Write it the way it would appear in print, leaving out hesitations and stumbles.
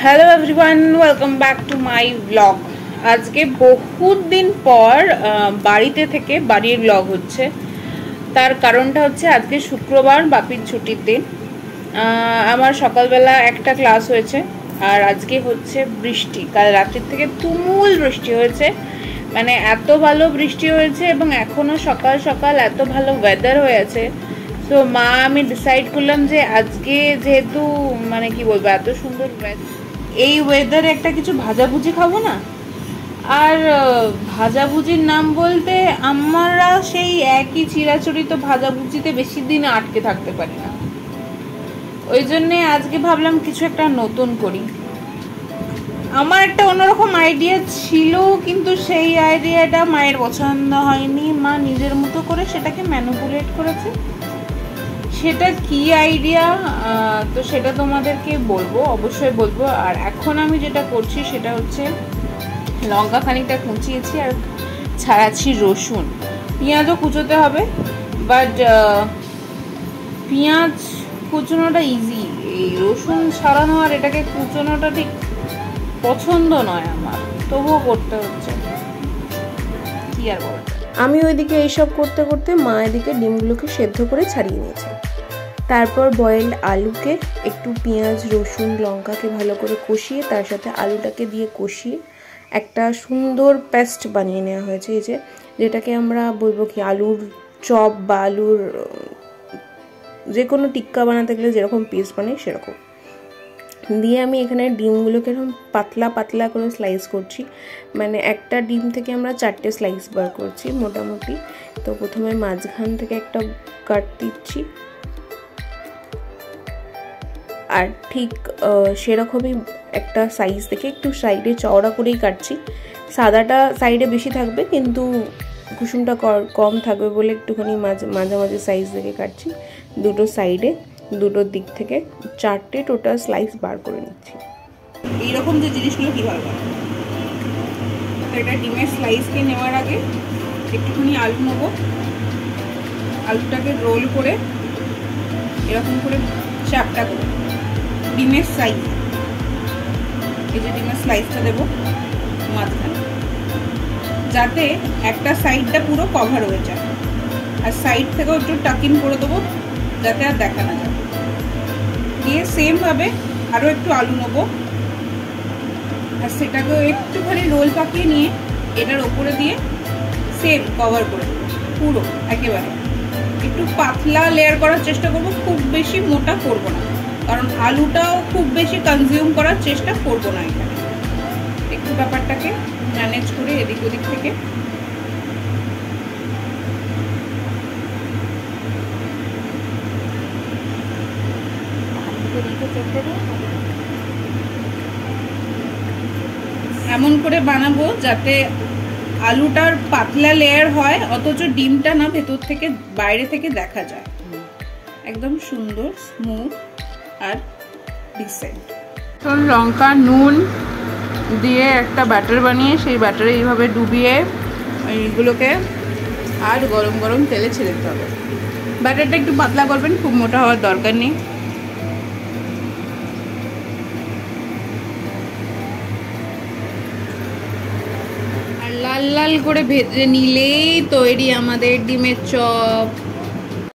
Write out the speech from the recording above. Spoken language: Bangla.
Hello everyone, welcome back to my blog. আজকে বহুত দিন পর বাড়িতে থেকে বাড়ির ব্লগ হচ্ছে। তার কারণটা হচ্ছে আজকে শুক্রবার, বাপির ছুটির দিন। আমার সকালবেলা একটা ক্লাস হয়েছে আর আজকে হচ্ছে বৃষ্টি। কাল রাত্রির থেকে তুমুল বৃষ্টি হয়েছে, মানে এত ভালো বৃষ্টি হয়েছে এবং এখনও সকাল সকাল এত ভালো ওয়েদার হয়েছে। তো মা আমি ডিসাইড করলাম যে আজকে যেহেতু মানে কি বলবো এত সুন্দর এই ওয়েদারে একটা কিছু ভাজাভুজি খাবো না। আর ভাজাভুজির নাম বলতে আমরা সেই একই চিরাচরিত ভাজাভুজিতে বেশি দিন আটকে থাকতে পারি না। ওই জন্যে আজকে ভাবলাম কিছু একটা নতুন করি। আমার একটা অন্যরকম আইডিয়া ছিল, কিন্তু সেই আইডিয়াটা মায়ের পছন্দ হয়নি। মা নিজের মতো করে সেটাকে ম্যানিপুলেট করেছে। সেটা কি আইডিয়া তো সেটা তোমাদেরকে বলবো, অবশ্যই বলবো। আর এখন আমি যেটা করছি সেটা হচ্ছে লঙ্কা খানিকটা কুচিয়েছি আর ছাড়াচ্ছি রসুন। পেঁয়াজও কুচোতে হবে, বাট পেঁয়াজ কুচোনোটা ইজি, এই রসুন ছাড়ানো আর এটাকে কুচোনোটা ঠিক পছন্দ নয় আমার, তবুও করতে হচ্ছে, কি আর বলবো। আমি ওইদিকে এইসব করতে করতে মা এদিকে ডিমগুলোকে সেদ্ধ করে ছাড়িয়ে নিয়েছে। তারপর বয়েলড আলুকে একটু পেঁয়াজ রসুন লঙ্কাকে ভালো করে কষিয়ে তার সাথে আলুটাকে দিয়ে কষিয়ে একটা সুন্দর পেস্ট বানিয়ে নেওয়া হয়েছে। এই যেটাকে আমরা বলবো কি আলুর চপ বা আলুর যে কোনো টিক্কা বানাতে গেলে যেরকম পেস্ট বানাই সেরকম দিয়ে আমি এখানে ডিমগুলোকে এরকম পাতলা পাতলা করে স্লাইস করছি। মানে একটা ডিম থেকে আমরা 4টে স্লাইস বার করছি মোটামুটি। তো প্রথমে মাঝখান থেকে একটা কাট দিচ্ছি আর ঠিক সেরকমই একটা সাইজ থেকে একটু সাইডে চওড়া করেই কাটছি। সাদাটা সাইডে বেশি থাকবে কিন্তু কুসুমটা কম থাকবে বলে একটুখানি মাঝামাঝি সাইজ থেকে কাটছি। দুটো সাইডে দুটোর দিক থেকে 4টে টোটাল স্লাইস বার করে নিচ্ছি। এইরকম যে জিনিসগুলো কীভাবে করে, তো এটা ডিমের স্লাইসকে নেওয়ার আগে একটুখানি আলু নেবো। আলুটাকে রোল করে এরকম করে চ্যাপটা করে ডিমের সাইজ, এই যে ডিমের স্লাইসটা দেবো মাঝখানে, যাতে একটা সাইডটা পুরো কভার হয়ে যায়। আর সাইড থেকেও একটু টাকিং করে দেবো যাতে আর দেখা না যায়। দিয়ে সেমভাবে আরও একটু আলু নেবো আর সেটাকেও একটুখানি রোল পাকিয়ে নিয়ে এটার ওপরে দিয়ে সেম কভার করে দেবো পুরো একেবারে। একটু পাতলা লেয়ার করার চেষ্টা করবো, খুব বেশি মোটা করবো না, কারণ আলুটাও খুব বেশি কনজিউম করার চেষ্টা করবো না। এখানে একটু ব্যাপারটাকে ম্যানেজ করে এদিক ওদিক থেকে এমন করে বানাবো যাতে আলুটার পাতলা লেয়ার হয় অথচ ডিমটা না ভেতর থেকে বাইরে থেকে দেখা যায়, একদম সুন্দর স্মুথ আর ডিসেন্ট। তো লঙ্কা নুন দিয়ে একটা ব্যাটার বানিয়ে সেই ব্যাটারে এইভাবে ডুবিয়ে এইগুলোকে আর গরম গরম তেলে ছেড়ে দিতে হবে। ব্যাটারটা একটু পাতলা করবেন, খুব মোটা হওয়ার দরকার নেই। আর লাল লাল করে ভেজে নিলেই তৈরি আমাদের ডিমের চপ।